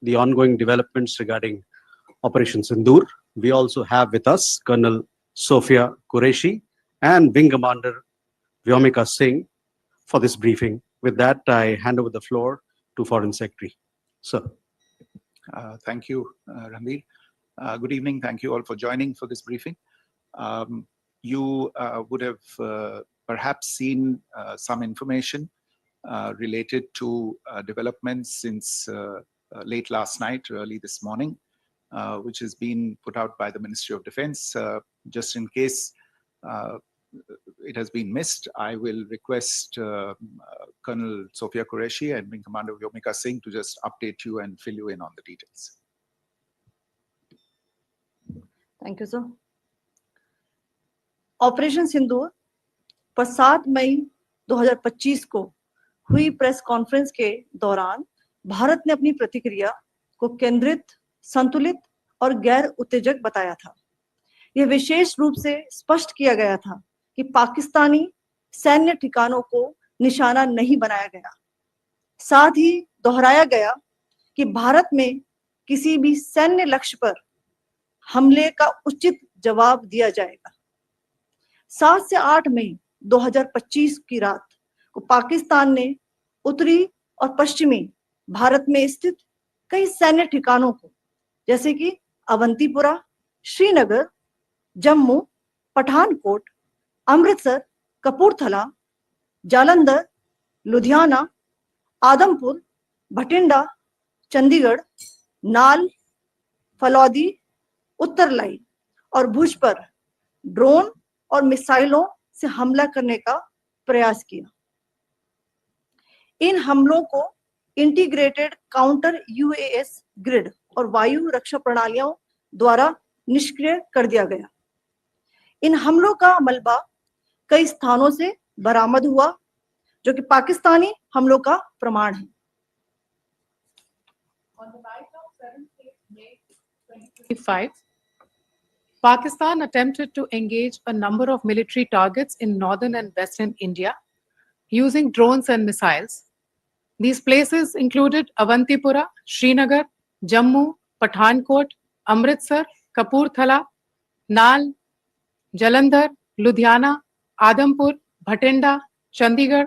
the ongoing developments regarding Operation Sindoor. We also have with us Colonel Sophia Qureshi and Wing Commander Vyomika Singh for this briefing. With that, I hand over the floor to Foreign Secretary. Sir. Thank you, Ranveer. Good evening. Thank you all for joining for this briefing. You would have perhaps seen some information related to developments since late last night, early this morning, which has been put out by the Ministry of Defense. Just in case it has been missed, I will request Colonel Sophia Qureshi and Wing Commander Vyomika Singh to just update you and fill you in on the details. Thank you, sir. Operation Sindoor पर 7 मई 2025 को हुई press conference के दौरान भारत ने अपनी प्रतिक्रिया को केंद्रित, संतुलित और गैर उत्तेजक बताया था। यह विशेष रूप से स्पष्ट किया गया था कि पाकिस्तानी सैन्य ठिकानों को निशाना नहीं बनाया गया। साथ ही दोहराया गया कि भारत में किसी भी सैन्य लक्ष्य पर हमले का उचित जवाब दिया जाएगा। 7 से 8 मई 2025 की रात को पाकिस्तान ने उत्तरी और पश्चिमी भारत में स्थित कई सैन्य ठिकानों को, जैसे कि अवंतीपुरा, श्रीनगर, जम्मू, पठानकोट, अमृतसर, कपूरथला, जालंधर, लुधियाना, आदमपुर, भटिंडा, चंडीगढ़, नाल, फलौदी, उत्तरलाई और भुज पर ड्रोन और मिसाइलों से हमला करने का प्रयास किया। इन हमलों को इंटीग्रेटेड काउंटर यूएएस ग्रिड और वायु रक्षा प्रणालियों द्वारा निष्क्रिय कर दिया गया। इन हमलों का मलबा कई स्थानों से बरामद हुआ, जो कि पाकिस्तानी हमलों का प्रमाण है। On the night of 7th May 2025, Pakistan attempted to engage a number of military targets in northern and western India using drones and missiles. These places included Avantipura, Srinagar, Jammu, Pathankot, Amritsar, Kapurthala, Nal, Jalandhar, Ludhiana, Adampur, Bhatinda, Chandigarh,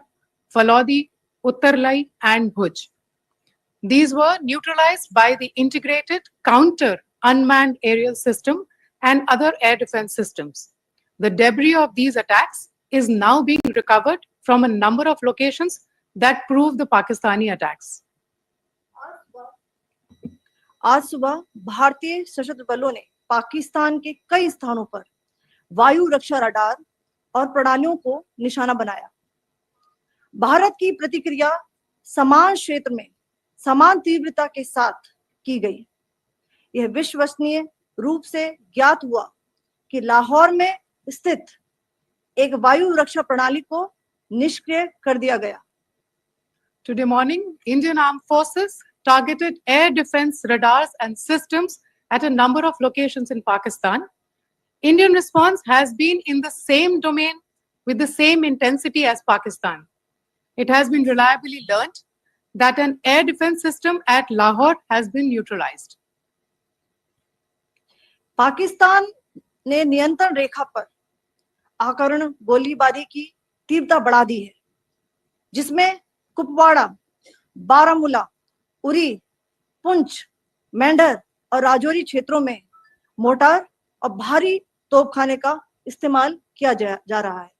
Falodi, Uttarlai, and Bhuj. These were neutralized by the integrated counter unmanned aerial system and other air defense systems. The debris of these attacks is now being recovered from a number of locations that prove the Pakistani attacks. आज सुबह भारतीय सशस्त्र बलों ने पाकिस्तान के कई स्थानों पर वायु रक्षा रडार और प्रणालियों को निशाना बनाया। भारत की प्रतिक्रिया समान क्षेत्र में समान तीव्रता के साथ की गई। यह विश्वसनीय रूप से ज्ञात हुआ कि लाहौर में स्थित एक वायु रक्षा प्रणाली को निष्क्रिय कर दिया गया। Today morning, Indian Armed Forces targeted air defense radars and systems at a number of locations in Pakistan. Indian response has been in the same domain with the same intensity as Pakistan. It has been reliably learned that an air defense system at Lahore has been neutralized. Pakistan ने नियंत्रण रेखा पर आकरण गोलीबारी की तीव्रता बढ़ा दी है, जिसमें कुपवाड़ा, बारामूला, उरी, पुंछ, मेंढर और राजौरी क्षेत्रों में मोर्टार और भारी तोपखाने का इस्तेमाल किया जा रहा है।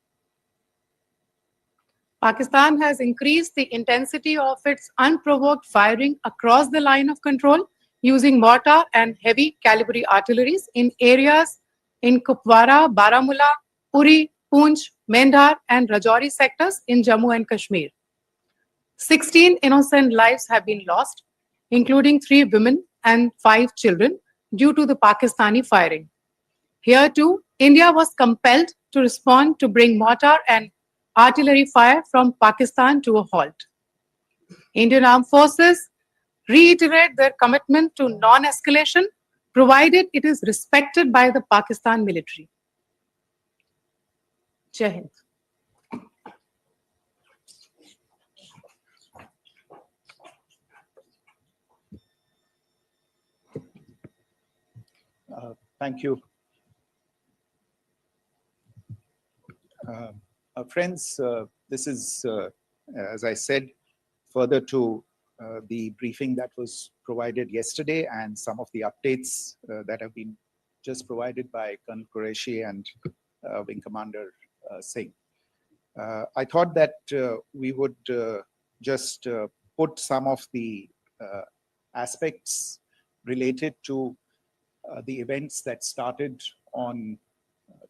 Pakistan has increased the intensity of its unprovoked firing across the line of control using mortar and heavy caliber artilleries in areas in Kupwara, Baramulla, Uri, Poonch, Mendhar and Rajouri sectors in Jammu and Kashmir. 16 innocent lives have been lost, including 3 women and 5 children, due to the Pakistani firing. Here too, India was compelled to respond to bring mortar and artillery fire from Pakistan to a halt. Indian Armed Forces reiterate their commitment to non-escalation, provided it is respected by the Pakistan military. Jai Hind. Thank you. Friends, this is, as I said, further to the briefing that was provided yesterday and some of the updates that have been just provided by Colonel Qureshi and Wing Commander Singh. I thought that we would just put some of the aspects related to the events that started on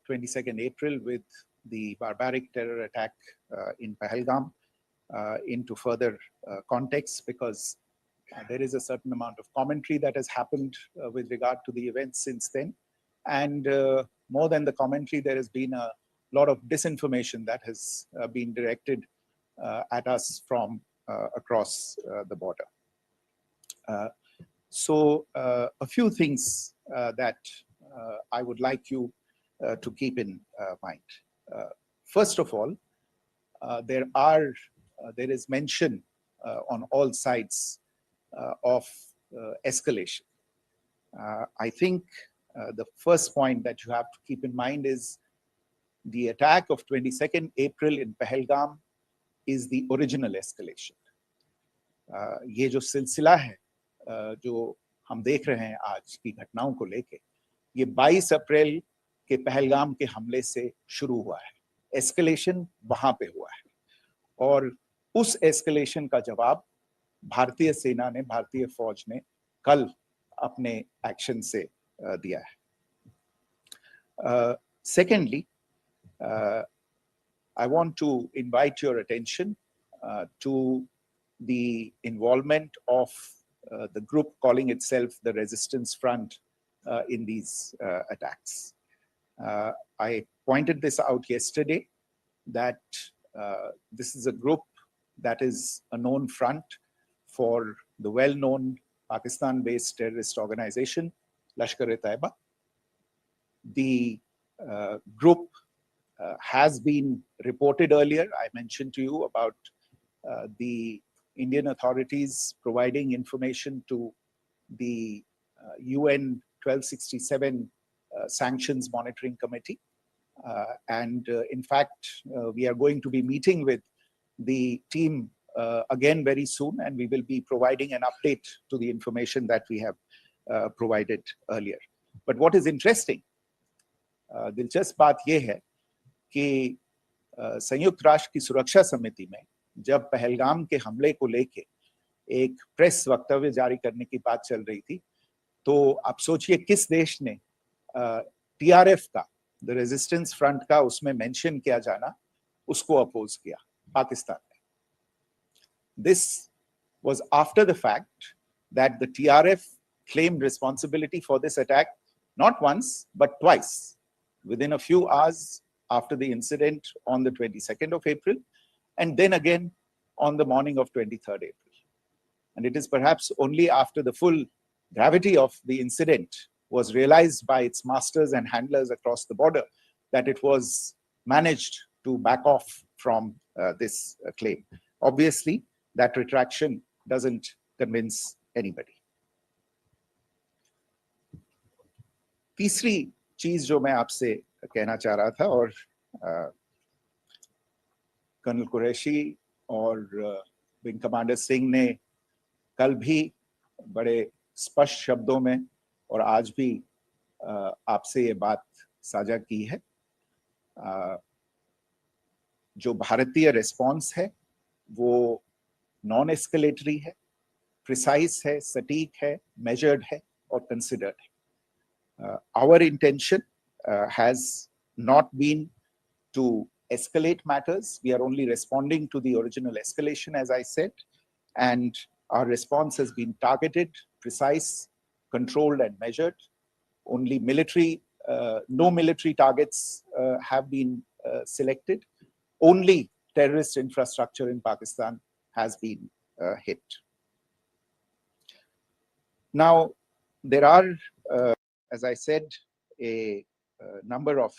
22nd April with the barbaric terror attack in Pahalgam into further context, because there is a certain amount of commentary that has happened with regard to the events since then. And more than the commentary, there has been a lot of disinformation that has been directed at us from across the border. So a few things that I would like you to keep in mind. First of all, there is mention on all sides of escalation. I think the first point that you have to keep in mind is the attack of 22nd April in Pahalgam is the original escalation. ये जो सिलसिला है जो हम देख रहे हैं आज की घटनाओं को लेके, ये 22 अप्रैल के पहलगाम के हमले से शुरू हुआ है. एस्केलेशन वहां पे हुआ है और उस एस्केलेशन का जवाब भारतीय सेना ने, भारतीय फौज ने कल अपने एक्शन से दिया है. Secondly, I want to invite your attention to the involvement of the group calling itself the Resistance Front in these attacks. I pointed this out yesterday that this is a group that is a known front for the well-known Pakistan-based terrorist organization, Lashkar-e-Taiba. The group has been reported earlier. I mentioned to you about the Indian authorities providing information to the UN 1267 Sanctions Monitoring Committee. And in fact, we are going to be meeting with the team again very soon, and we will be providing an update to the information that we have provided earlier. But what is interesting, दिलचस्प बात यह है कि संयुक्त राष्ट्र की सुरक्षा समिति में जब पहलगाम के हमले को लेके एक प्रेस वक्तव्य जारी करने की बात चल रही थी, तो आप सोचिए किस देश ने टीआरएफ का, द रेजिस्टेंस फ्रंट का उसमें मेंशन किया जाना, उसको अपोज किया, पाकिस्तान ने. This was after the fact that the TRF claimed responsibility for this attack not once but twice within a few hours after the incident on the 22nd of April, and then again on the morning of 23rd April. And it is perhaps only after the full gravity of the incident was realized by its masters and handlers across the border that it was managed to back off from this claim. Obviously, that retraction doesn't convince anybody. तीसरी चीज जो मैं आपसे कहना चाह रहा था, और कर्नल कुरैशी और विंग कमांडर सिंह ने कल भी बड़े स्पष्ट शब्दों में और आज भी आपसे ये बात साझा की है. जो भारतीय रिस्पॉन्स है वो नॉन एस्केलेटरी है, प्रिसाइज है, सटीक है, मेजर्ड है और कंसिडर्ड है. Our intention has not been to escalate matters. We are only responding to the original escalation, as I said, and our response has been targeted, precise, controlled and measured. Only military, no military targets have been selected. Only terrorist infrastructure in Pakistan has been hit. Now, there are, as I said, a number of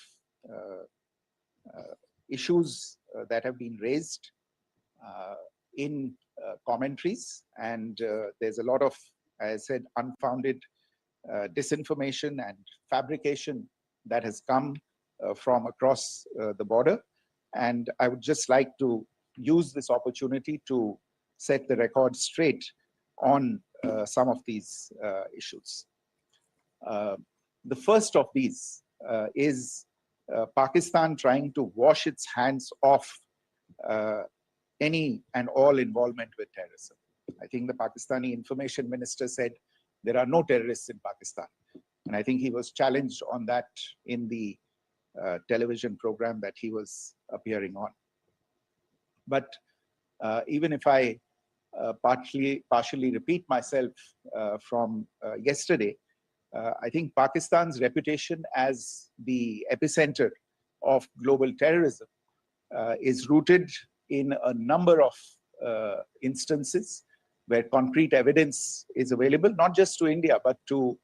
issues that have been raised in commentaries, and there's a lot of, as I said, unfounded disinformation and fabrication that has come from across the border. And I would just like to use this opportunity to set the record straight on some of these issues. The first of these is Pakistan trying to wash its hands off any and all involvement with terrorism. I think the Pakistani information minister said there are no terrorists in Pakistan. And I think he was challenged on that in the television program that he was appearing on. But even if I partially repeat myself from yesterday, I think Pakistan's reputation as the epicenter of global terrorism is rooted in a number of instances where concrete evidence is available, not just to India, but to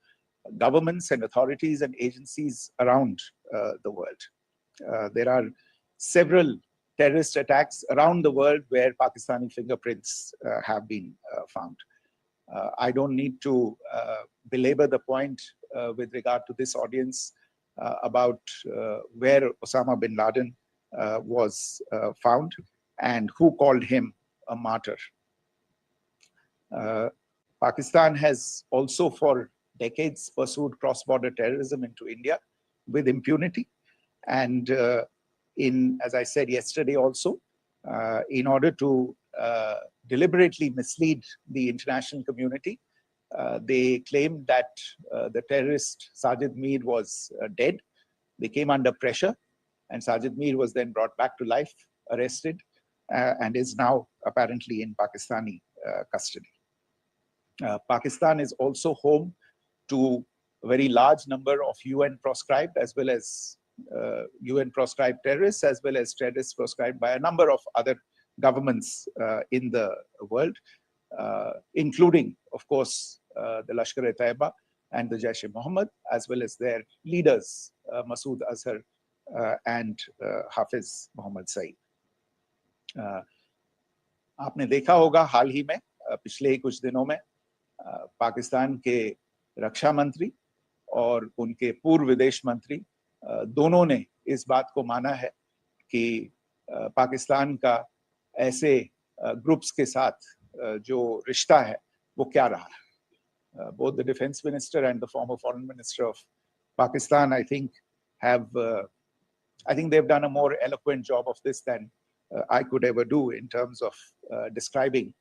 governments and authorities and agencies around the world. There are several terrorist attacks around the world where Pakistani fingerprints have been found. I don't need to belabor the point with regard to this audience about where Osama bin Laden was found and who called him a martyr. Pakistan has also for decades pursued cross-border terrorism into India with impunity. And as I said yesterday also, in order to deliberately mislead the international community, they claimed that the terrorist Sajid Mir was dead. They came under pressure, and Sajid Mir was then brought back to life, arrested, and is now apparently in Pakistani custody. Pakistan is also home to a very large number of UN proscribed as well as UN proscribed terrorists, as well as terrorists proscribed by a number of other governments in the world, including, of course, the Lashkar-e-Taiba and the Jaish-e-Mohammed, as well as their leaders, Masood Azhar and Hafiz Mohammed Saeed. आपने देखा होगा हाल ही में पिछले कुछ दिनों में पाकिस्तान के रक्षा मंत्री और उनके पूर्व विदेश मंत्री दोनों ने इस बात को माना है कि पाकिस्तान का ऐसे ग्रुप्स के साथ जो रिश्ता है वो क्या रहा है. Both the defense minister and the former foreign minister of Pakistan, I think they've done a more eloquent job of this than I could ever do in terms of describing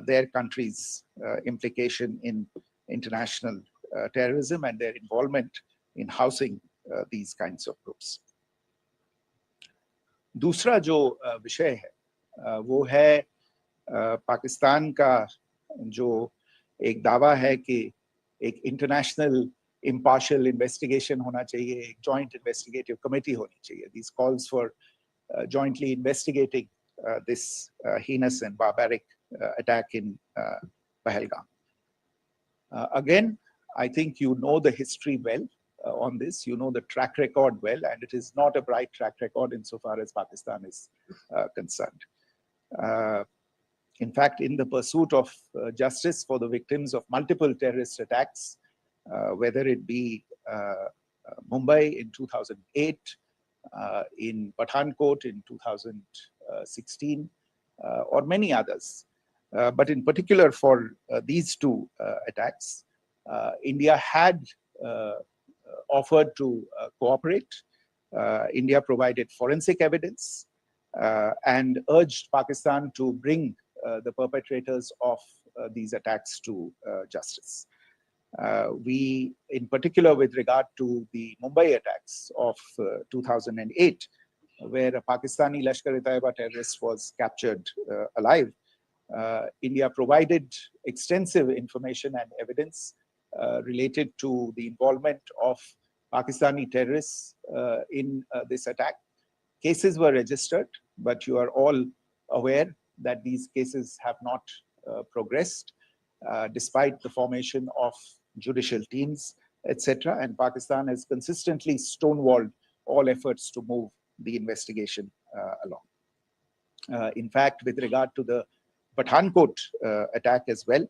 their country's implication in international terrorism and their involvement in housing these kinds of groups. दूसरा जो विषय है वो है पाकिस्तान का जो एक दावा है कि एक इंटरनेशनल impartial investigation होना चाहिए, एक joint investigative committee होनी चाहिए. These calls for jointly investigating this heinous and barbaric attack in Pahalgam. Again, I think you know the history well on this. You know the track record well, and it is not a bright track record insofar as Pakistan is concerned. In fact, in the pursuit of justice for the victims of multiple terrorist attacks, whether it be Mumbai in 2008, in Pathankot in 2016, or many others. But in particular for these two attacks, India had offered to cooperate. India provided forensic evidence and urged Pakistan to bring the perpetrators of these attacks to justice. We, in particular with regard to the Mumbai attacks of 2008, where a Pakistani Lashkar-e-Taiba terrorist was captured alive, India provided extensive information and evidence related to the involvement of Pakistani terrorists in this attack. Cases were registered, but you are all aware that these cases have not progressed, despite the formation of judicial teams, etc. And Pakistan has consistently stonewalled all efforts to move the investigation along. In fact, with regard to the Pathankot attack as well,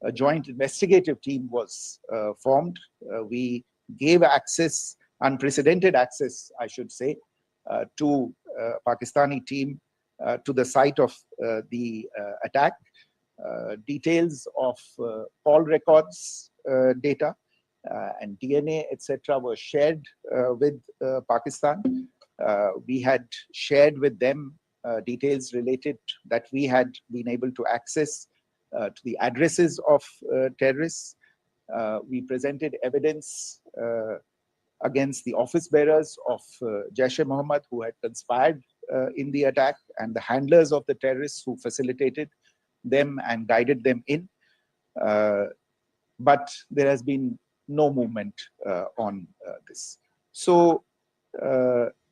a joint investigative team was formed. We gave access, unprecedented access, I should say, to Pakistani team to the site of the attack. Details of call records data and DNA, etc., were shared with Pakistan. We had shared with them details related that we had been able to access to the addresses of terrorists. We presented evidence against the office bearers of Jaish-e-Mohammed who had conspired in the attack, and the handlers of the terrorists who facilitated them and guided them in. But there has been no movement on this. So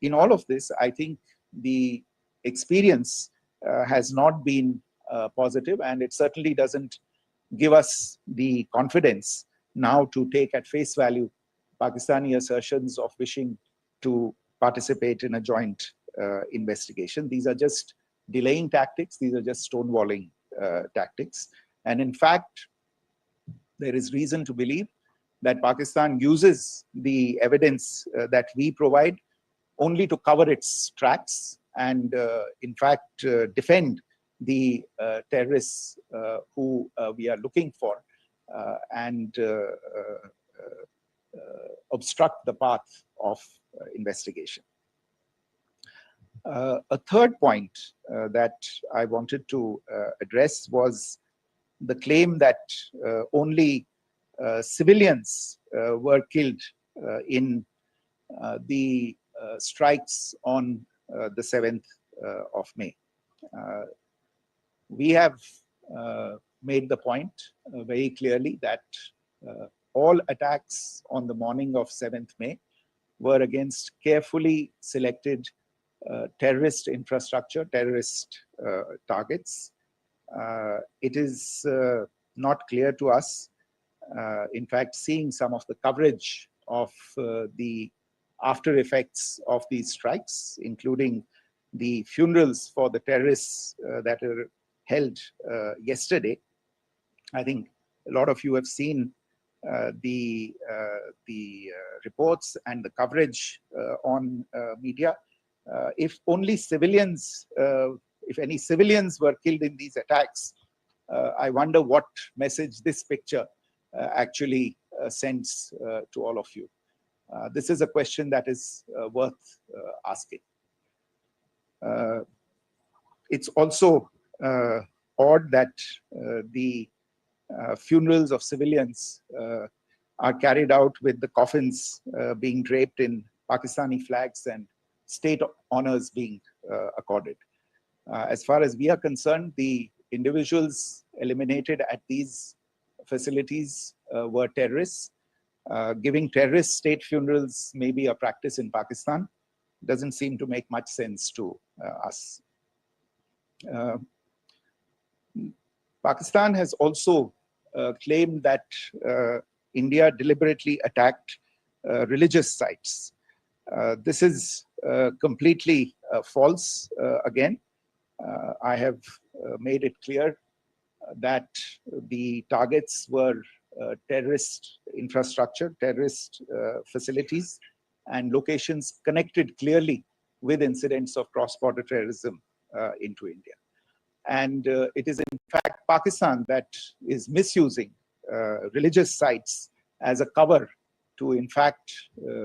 in all of this, I think the experience has not been positive, and it certainly doesn't give us the confidence now to take at face value Pakistani assertions of wishing to participate in a joint investigation. These are just delaying tactics. These are just stonewalling tactics. And in fact, there is reason to believe that Pakistan uses the evidence that we provide only to cover its tracks and, in fact, defend the terrorists who we are looking for and obstruct the path of investigation. A third point that I wanted to address was the claim that only civilians were killed in the strikes on the 7th of May. We have made the point very clearly that all attacks on the morning of 7th May were against carefully selected terrorist infrastructure, terrorist targets. It is not clear to us, in fact, seeing some of the coverage of the after effects of these strikes, including the funerals for the terrorists that were held yesterday. I think a lot of you have seen the reports and the coverage on media. If only civilians, if any civilians were killed in these attacks, I wonder what message this picture actually sends to all of you. This is a question that is worth asking. It's also odd that the funerals of civilians are carried out with the coffins being draped in Pakistani flags and state honors being accorded. As far as we are concerned, the individuals eliminated at these facilities were terrorists. Giving terrorist state funerals may be a practice in Pakistan. Doesn't seem to make much sense to us. Pakistan has also claimed that India deliberately attacked religious sites. This is completely false again. I have made it clear that the targets were terrorist infrastructure, terrorist facilities, and locations connected clearly with incidents of cross-border terrorism into India. And it is in fact Pakistan that is misusing religious sites as a cover to in fact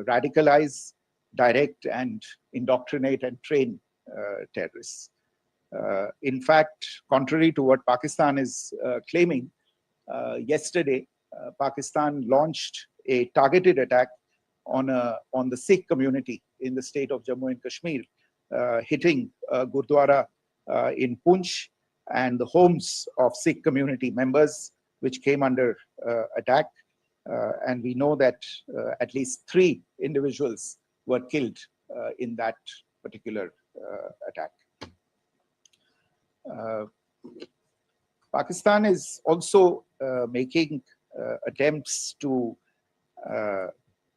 radicalize, direct, and indoctrinate and train terrorists. In fact, contrary to what Pakistan is claiming, yesterday Pakistan launched a targeted attack on the Sikh community in the state of Jammu and Kashmir, hitting Gurdwara in Poonch and the homes of Sikh community members, which came under attack. And we know that at least 3 individuals were killed in that particular attack. Pakistan is also making attempts to,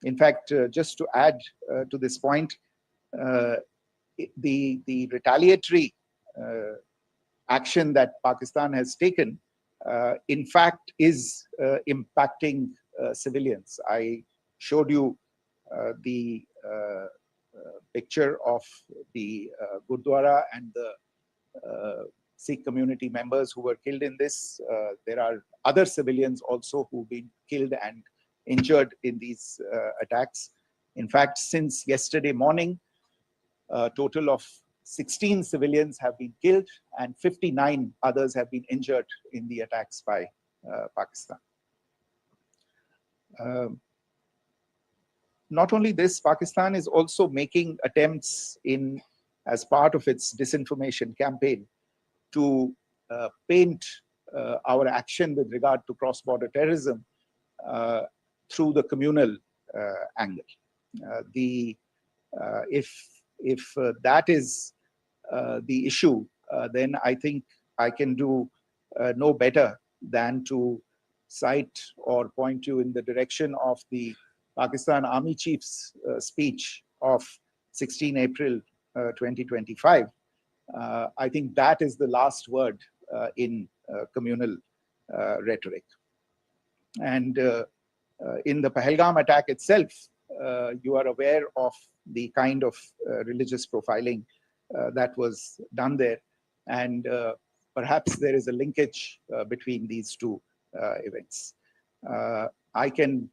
in fact, just to add to this point, the retaliatory action that Pakistan has taken in fact is impacting civilians. I showed you the picture of the Gurdwara and the Sikh community members who were killed in this. There are other civilians also who've been killed and injured in these attacks. In fact, since yesterday morning, a total of 16 civilians have been killed and 59 others have been injured in the attacks by Pakistan. Not only this, Pakistan is also making attempts as part of its disinformation campaign to paint our action with regard to cross-border terrorism through the communal angle. If that is the issue, then I think I can do no better than to cite or point you in the direction of the Pakistan Army Chief's speech of 16 April 2025. I think that is the last word in communal rhetoric. And in the Pahalgam attack itself, you are aware of the kind of religious profiling that was done there. And perhaps there is a linkage between these two events. I can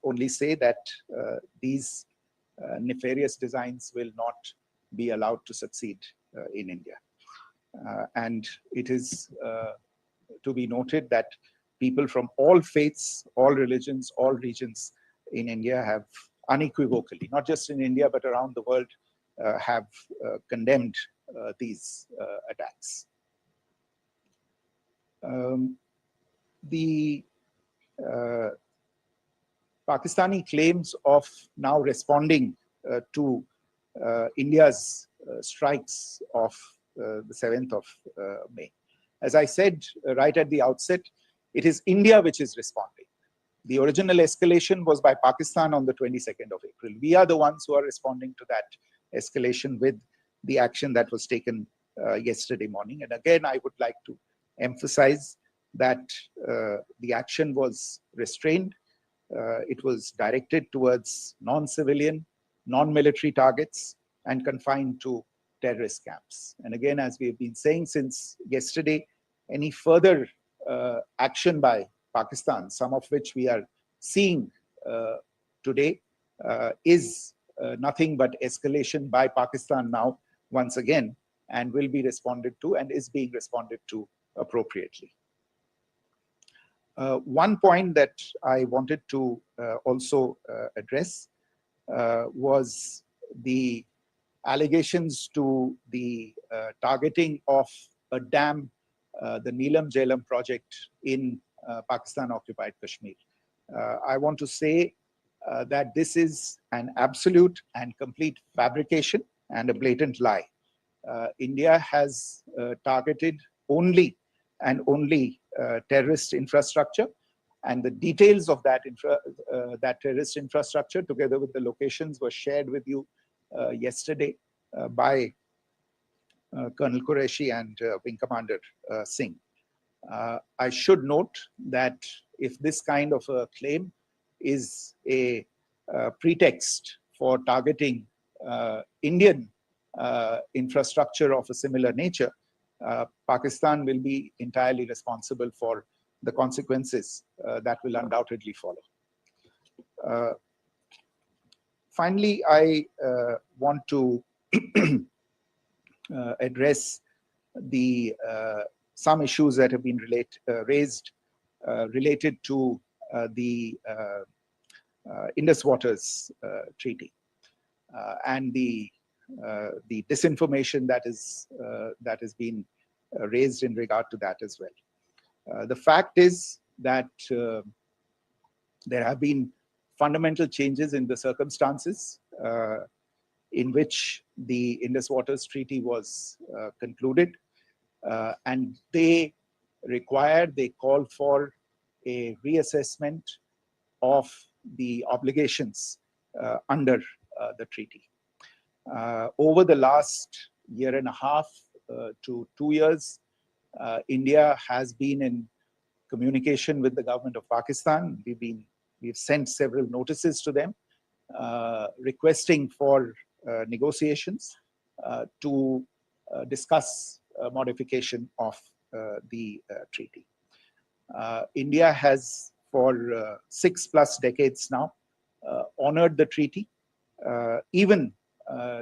only say that these nefarious designs will not be allowed to succeed in India. And it is to be noted that people from all faiths, all religions, all regions in India have unequivocally, not just in India, but around the world, have condemned these attacks. The Pakistani claims of now responding to India's strikes of the 7th of May. As I said right at the outset, it is India which is responding. The original escalation was by Pakistan on the 22nd of April. We are the ones who are responding to that escalation with the action that was taken yesterday morning. And again, I would like to emphasize that the action was restrained. It was directed towards non-civilian, non-military targets and confined to terrorist camps. And again, as we have been saying since yesterday, any further action by Pakistan, some of which we are seeing today, is nothing but escalation by Pakistan now, once again, and will be responded to and is being responded to appropriately. One point that I wanted to also address was the allegations to the targeting of a dam, the Neelam Jhelum project in Pakistan-occupied Kashmir. I want to say that this is an absolute and complete fabrication and a blatant lie. India has targeted only and only terrorist infrastructure, and the details of that terrorist infrastructure, together with the locations, were shared with you yesterday by Colonel Qureshi and Wing Commander Singh. I should note that if this kind of a claim is a pretext for targeting Indian infrastructure of a similar nature, Pakistan will be entirely responsible for the consequences that will undoubtedly follow. Finally, I want to address some issues that have been raised related to the Indus Waters Treaty and the disinformation that has been raised in regard to that as well. The fact is that there have been fundamental changes in the circumstances in which the Indus Waters Treaty was concluded, and they call for a reassessment of the obligations under the treaty. Over the last year and a half to 2 years, India has been in communication with the government of Pakistan. We've sent several notices to them requesting for negotiations to discuss modification of the treaty. India has for 6+ decades now honored the treaty, even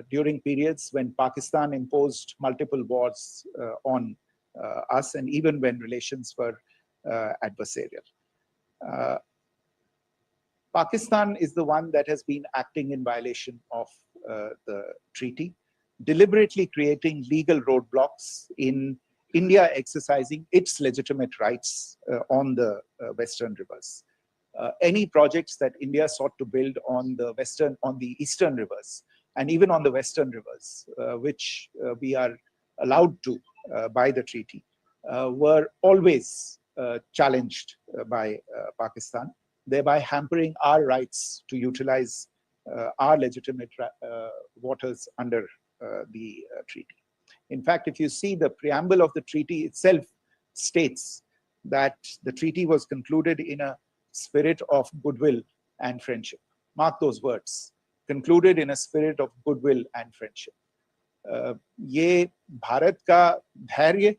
during periods when Pakistan imposed multiple wars on us, and even when relations were adversarial. Pakistan is the one that has been acting in violation of the treaty, deliberately creating legal roadblocks in India exercising its legitimate rights on the Western rivers. Any projects that India sought to build on the Eastern rivers, and even on the Western rivers, which we are allowed to by the treaty, were always challenged by Pakistan, thereby hampering our rights to utilize our legitimate waters under the treaty. In fact, if you see the preamble of the treaty itself states that the treaty was concluded in a spirit of goodwill and friendship. Mark those words, concluded in a spirit of goodwill and friendship. ये भारत का धैर्य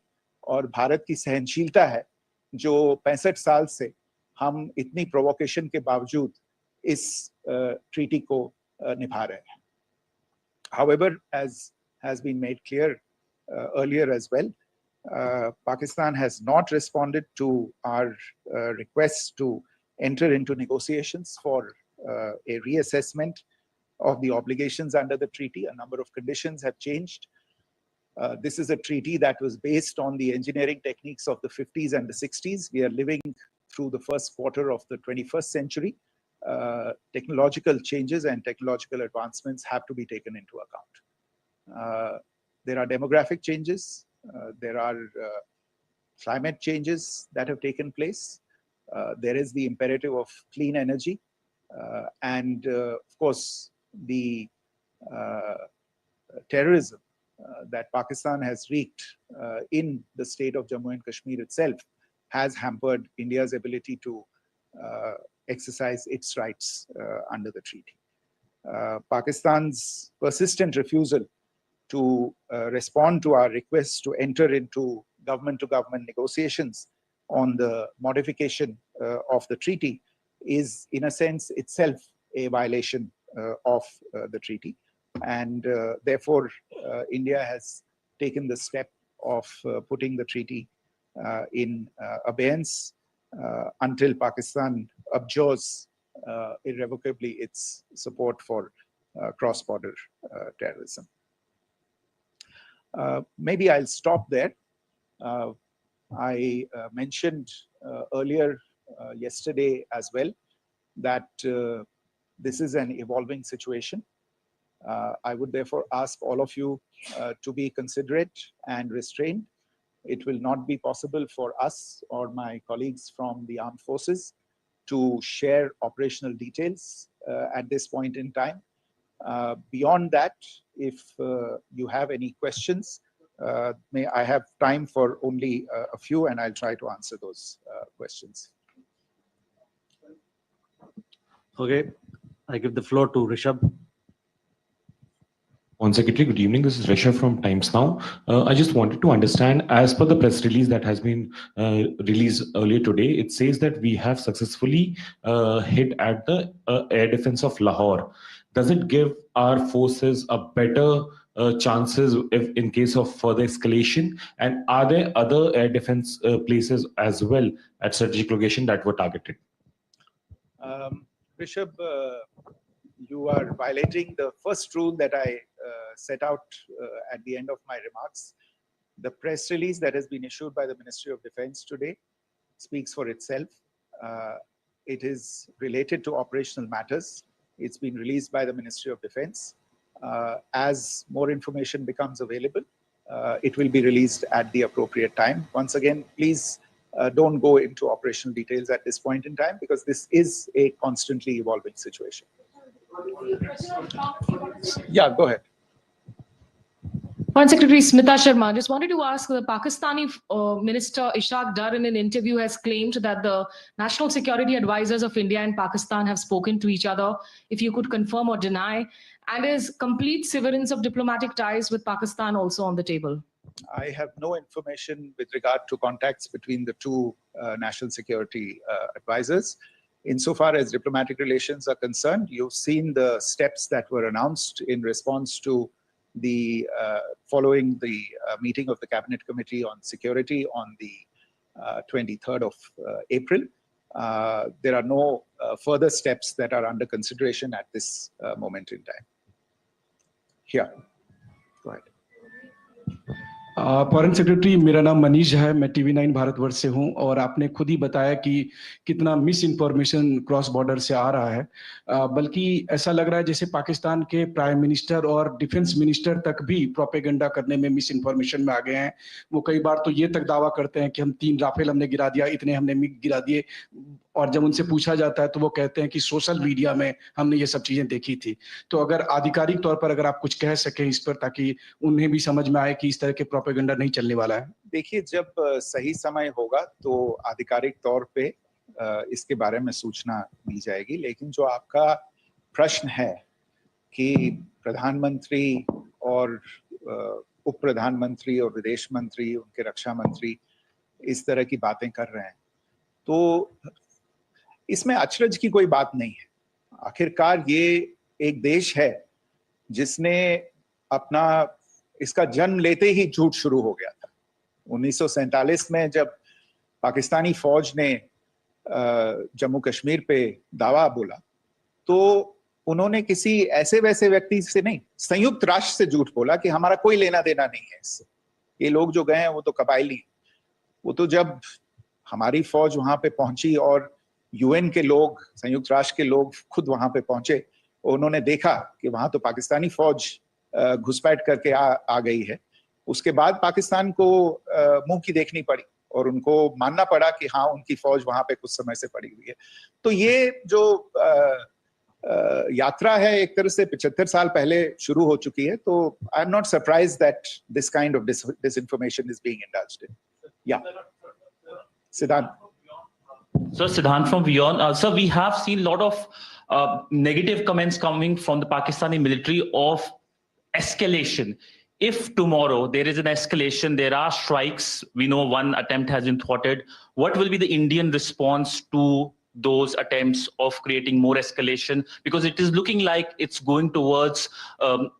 और भारत की सहनशीलता है जो 65 साल से हम इतनी प्रोवोकेशन के बावजूद इस ट्रीटी को निभा रहे हैं. However, as has been made clear earlier as well, Pakistan has not responded to our requests to enter into negotiations for a reassessment of the obligations under the treaty. A number of conditions have changed. This is a treaty that was based on the engineering techniques of the 50s and the 60s. We are living through the first quarter of the 21st century. Technological changes and technological advancements have to be taken into account. There are demographic changes. There are climate changes that have taken place. There is the imperative of clean energy. And of course, the terrorism that Pakistan has wreaked in the state of Jammu and Kashmir itself has hampered India's ability to exercise its rights under the treaty. Pakistan's persistent refusal to respond to our requests to enter into government-to-government negotiations on the modification of the treaty is, in a sense, itself a violation of the treaty. And therefore, India has taken the step of putting the treaty in abeyance until Pakistan abjures irrevocably its support for cross-border terrorism. Maybe I'll stop there. I mentioned earlier yesterday as well that this is an evolving situation. I would therefore ask all of you to be considerate and restrained. It will not be possible for us or my colleagues from the armed forces to share operational details at this point in time. Beyond that, if you have any questions, may I have time for only a few, and I'll try to answer those questions. Okay, I give the floor to Rishabh. On Secretary, good evening. This is Rishabh from Times Now. I just wanted to understand, as per the press release that has been released earlier today, it says that we have successfully hit at the air defense of Lahore. Does it give our forces a better chances if in case of further escalation? And are there other air defense places as well at strategic location that were targeted? Rishabh, you are violating the first rule that I set out at the end of my remarks. The press release that has been issued by the Ministry of Defense today speaks for itself. It is related to operational matters. It's been released by the Ministry of Defense. As more information becomes available, it will be released at the appropriate time. Once again, please don't go into operational details at this point in time, because this is a constantly evolving situation. Yeah, go ahead. Foreign Secretary Smita Sharma, just wanted to ask, the Pakistani Minister Ishaq Dar in an interview has claimed that the national security advisors of India and Pakistan have spoken to each other. If you could confirm or deny, and is complete severance of diplomatic ties with Pakistan also on the table? I have no information with regard to contacts between the two national security advisors. Insofar as diplomatic relations are concerned, you've seen the steps that were announced in response to the following the meeting of the Cabinet Committee on Security on the 23rd of April. There are no further steps that are under consideration at this moment in time. Here, go ahead. Foreign secretary, मेरा नाम मनीष है, मैं TV9 Bharatvarsh से हूं और आपने खुद ही बताया कि कितना मिस इन्फॉर्मेशन क्रॉस बॉर्डर से आ रहा है, बल्कि ऐसा लग रहा है जैसे पाकिस्तान के प्राइम मिनिस्टर और डिफेंस मिनिस्टर तक भी प्रोपेगेंडा करने में मिस इन्फॉर्मेशन में आ गए हैं। वो कई बार तो ये तक दावा करते हैं कि हम 3 राफेल हमने गिरा दिया, इतने हमने मिग गिरा दिए, और जब उनसे पूछा जाता है तो वो कहते हैं कि सोशल मीडिया में हमने ये सब चीजें देखी थी। तो अगर आधिकारिक तौर पर अगर आप कुछ कह सकें इस पर, ताकि उन्हें भी समझ में आए कि इस तरह के प्रोपेगेंडा नहीं चलने वाला है। देखिए, जब सही समय होगा तो आधिकारिक तौर पे इसके बारे में सूचना दी जाएगी, लेकिन जो आपका प्रश्न है कि प्रधानमंत्री और उप प्रधानमंत्री और विदेश मंत्री, उनके रक्षा मंत्री इस तरह की बातें कर रहे हैं, तो इसमें अचरज की कोई बात नहीं है। आखिरकार ये एक देश है जिसने अपना इसका जन्म लेते ही झूठ शुरू हो गया था। 1947 में जब पाकिस्तानी फौज ने जम्मू कश्मीर पे दावा बोला, तो उन्होंने किसी ऐसे वैसे व्यक्ति से नहीं, संयुक्त राष्ट्र से झूठ बोला कि हमारा कोई लेना देना नहीं है इससे, ये लोग जो गए हैं वो तो कबायली। वो तो जब हमारी फौज वहां पे पहुंची और UN के लोग, संयुक्त राष्ट्र के लोग खुद वहां पे पहुंचे, उन्होंने देखा कि वहां तो पाकिस्तानी फौज घुसपैठ करके आ गई है, उसके बाद पाकिस्तान को मुंह की देखनी पड़ी और उनको मानना पड़ा कि हाँ, उनकी फौज वहां पे कुछ समय से पड़ी हुई है। तो ये जो यात्रा है एक तरह से 75 साल पहले शुरू हो चुकी है। तो I am not surprised that this kind of disinformation is being indulged in. Yeah, Siddhant. So Siddhant from Beyond. Sir, we have seen a lot of negative comments coming from the Pakistani military of escalation. If tomorrow there is an escalation, there are strikes, we know one attempt has been thwarted, what will be the Indian response to those attempts of creating more escalation? Because it is looking like it's going towards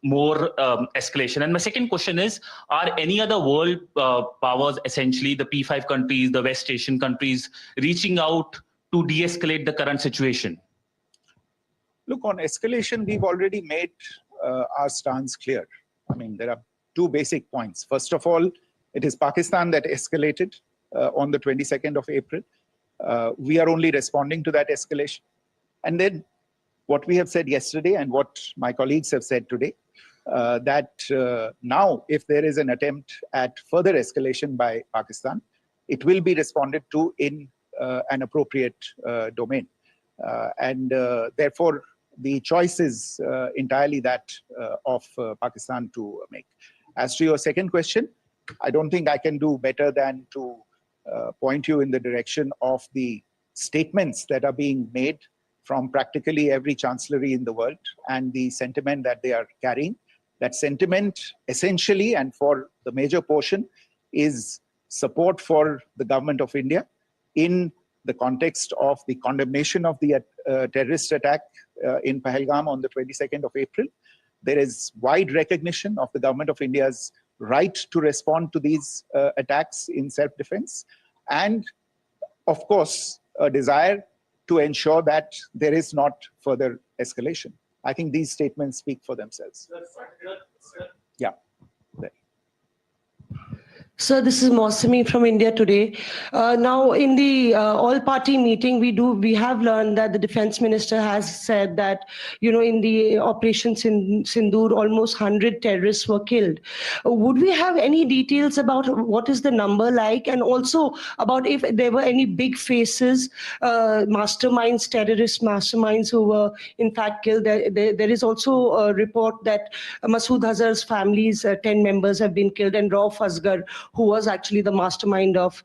more escalation. And my second question is, are any other world powers, essentially the P5 countries, the West Asian countries, reaching out to de-escalate the current situation? Look, on escalation, we've already made our stance clear. I mean, there are two basic points. First of all, it is Pakistan that escalated on the 22nd of April. We are only responding to that escalation. And then what we have said yesterday and what my colleagues have said today, that now if there is an attempt at further escalation by Pakistan, it will be responded to in an appropriate domain. And therefore, the choice is entirely that of Pakistan to make. As to your second question, I don't think I can do better than to point you in the direction of the statements that are being made from practically every chancellery in the world and the sentiment that they are carrying. That sentiment essentially, and for the major portion, is support for the government of India in the context of the condemnation of the terrorist attack in Pahalgam on the 22nd of April. There is wide recognition of the government of India's right to respond to these attacks in self-defense, and of course a desire to ensure that there is not further escalation. I think these statements speak for themselves. Yeah. Sir, this is Mosami from India Today. Now, in the all-party meeting, we have learned that the defense minister has said that, in the operation Sindoor, almost 100 terrorists were killed. Would we have any details about what is the number like, and also about if there were any big faces, masterminds, terrorist masterminds who were in fact killed? There is also a report that Masood Azhar's family's 10 members have been killed, and Rauf Asghar, who was actually the mastermind of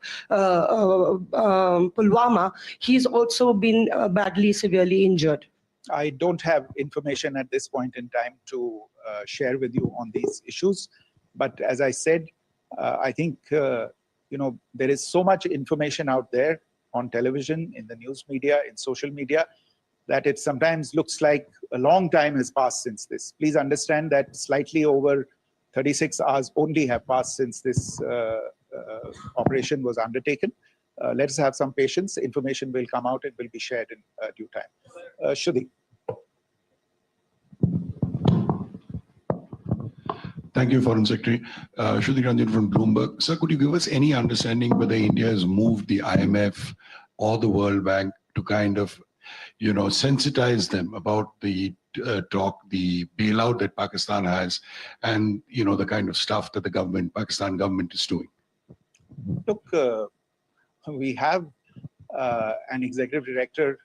Pulwama, he's also been badly, severely injured. I don't have information at this point in time to share with you on these issues. But as I said, I think, there is so much information out there on television, in the news media, in social media, that it sometimes looks like a long time has passed since this. Please understand that slightly over 36 hours only have passed since this operation was undertaken. Let us have some patience. Information will come out. It will be shared in due time. Shruti. Thank you, Foreign Secretary. Shruti Ranjan from Bloomberg. Sir, could you give us any understanding whether India has moved the IMF or the World Bank to kind of, sensitize them about the the bailout that Pakistan has, and the kind of stuff that the Pakistan government is doing? Look, we have an executive director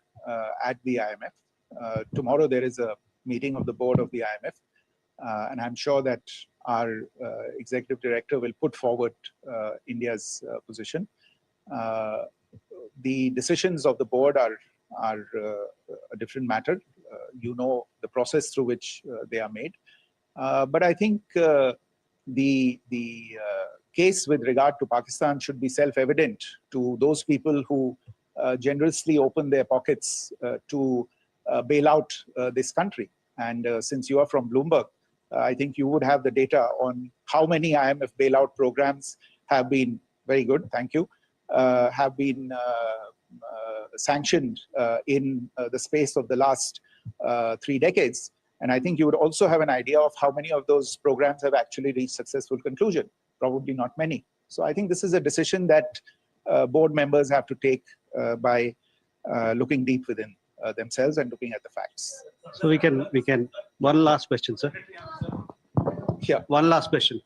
at the IMF. Tomorrow there is a meeting of the board of the IMF, and I'm sure that our executive director will put forward India's position. The decisions of the board are a different matter. The process through which they are made. But I think the case with regard to Pakistan should be self-evident to those people who generously open their pockets to bail out this country. And since you are from Bloomberg, I think you would have the data on how many IMF bailout programs have been, very good, thank you, have been sanctioned in the space of the last 3 decades. And I think you would also have an idea of how many of those programs have actually reached successful conclusion. Probably not many. So I think this is a decision that board members have to take by looking deep within themselves and looking at the facts. So we can, one last question, sir. Yeah. One last question.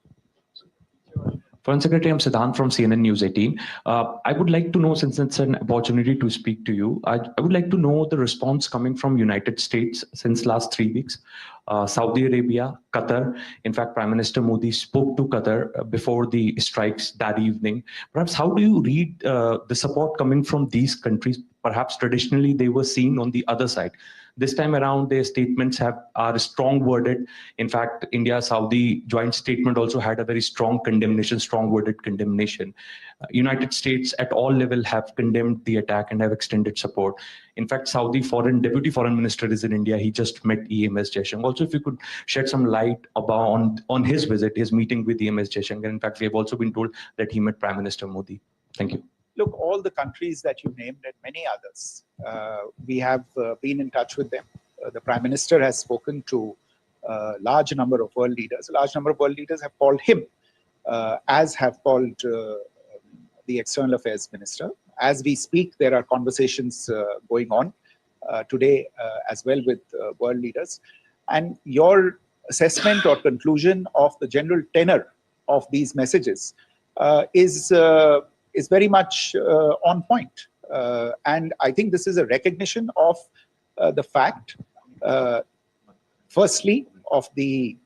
Foreign Secretary, I'm Siddhant from CNN News 18. I would like to know, since it's an opportunity to speak to you, I would like to know the response coming from United States since last 3 weeks. Saudi Arabia, Qatar. In fact, Prime Minister Modi spoke to Qatar before the strikes that evening. Perhaps how do you read the support coming from these countries? Perhaps traditionally they were seen on the other side. This time around, their statements are strong worded. In fact, India-Saudi joint statement also had a very strong condemnation, strong worded condemnation. United States at all level have condemned the attack and have extended support. In fact, Saudi Deputy Foreign Minister is in India. He just met EMS Jaishankar. Also, if you could shed some light on his visit, his meeting with EMS Jaishankar. In fact, we have also been told that he met Prime Minister Modi. Thank you. Look, all the countries that you named and many others, we have been in touch with them. The Prime Minister has spoken to a large number of world leaders. A large number of world leaders have called him, as have called the External Affairs Minister. As we speak, there are conversations going on today as well with world leaders. And your assessment or conclusion of the general tenor of these messages is very much on point. And I think this is a recognition of the fact, firstly, of the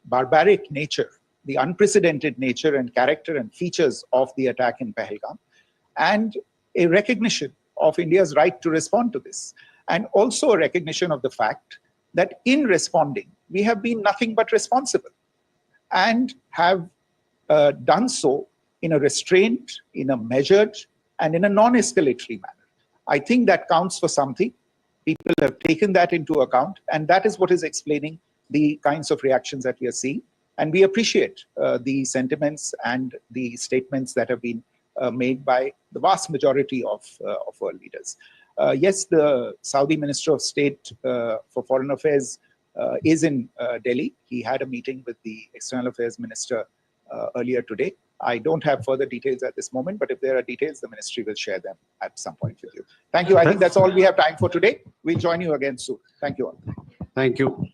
barbaric nature, the unprecedented nature and character and features of the attack in Pahalgam, and a recognition of India's right to respond to this. And also a recognition of the fact that in responding, we have been nothing but responsible and have done so in a restrained, in a measured, and in a non-escalatory manner. I think that counts for something. People have taken that into account, and that is what is explaining the kinds of reactions that we are seeing. And we appreciate the sentiments and the statements that have been made by the vast majority of world leaders. Yes, the Saudi Minister of State for Foreign Affairs is in Delhi. He had a meeting with the External Affairs Minister earlier today. I don't have further details at this moment, but if there are details, the ministry will share them at some point with you. Thank you. I think that's all we have time for today. We'll join you again soon. Thank you all. Thank you.